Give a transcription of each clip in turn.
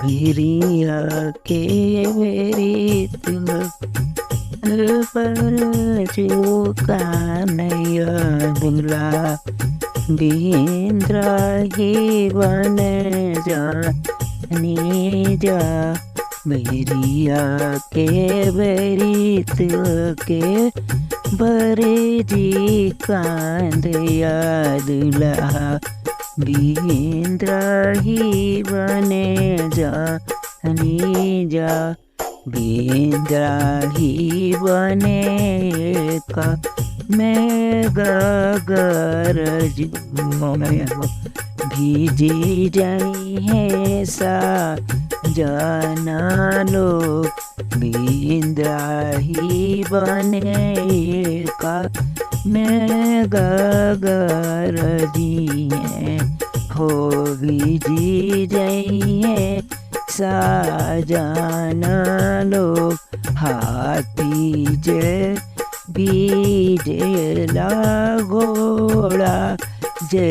भिरिया के रीत पर चुका नैया दुला बिंद्रा ही बन जानी जा भिरिया के रीत के बरे जी कांदया दुल्हा बिंद्रा ही बने जानी जा बिंद्रा ही बने का मैं गरज भीजी जाई है सा जाना लोग बिंद्रा ही बने का मैं गरजी है हो भीजी जाई है साजाना लोग हाथी जे बीजेला घोड़ा जे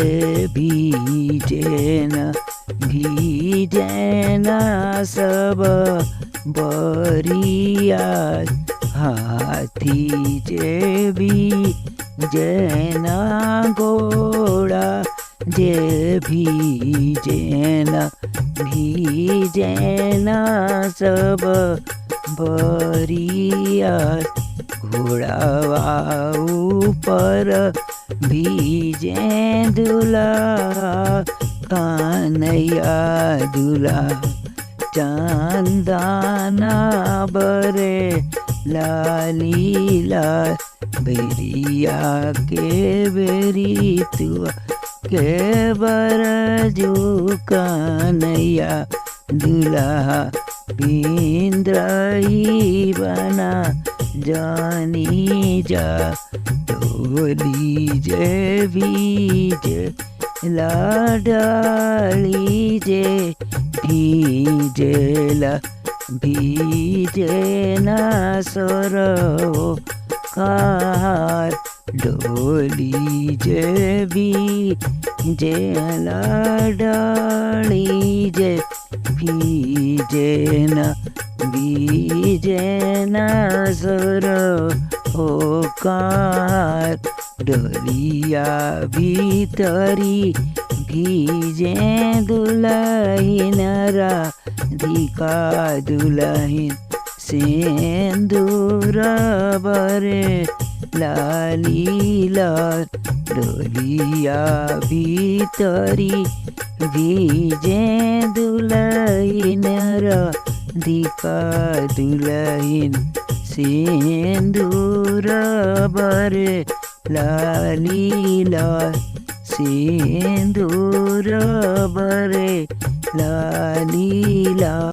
भीजेना सब बरिया हाथी जे भीजेना घोड़ा जे भीजेना सब बरिया घोड़ावा ऊपर भीजे दुल्हा कान्हैया दुल्हा चंदना बरे लाली लाल बेरिया के बेरी तुआ के बरजू कान्हैया दुल्हा बिंद्रा ही बना जानी जा डोली जे भीजे लाडाली जे भीजेना सरो कार डोली जे भीजे लाडाली जे भीजेना सरो कार डोलिया भीतरी भीजे दुल्हन राधिका दुल्हन सिंदूर बरे लाली लाल डोलिया भीतरी भीजे दुल्हन राधिका दुल्हन सिंदूर बरे लाली लाल सिंदूर बरे लाली लाल।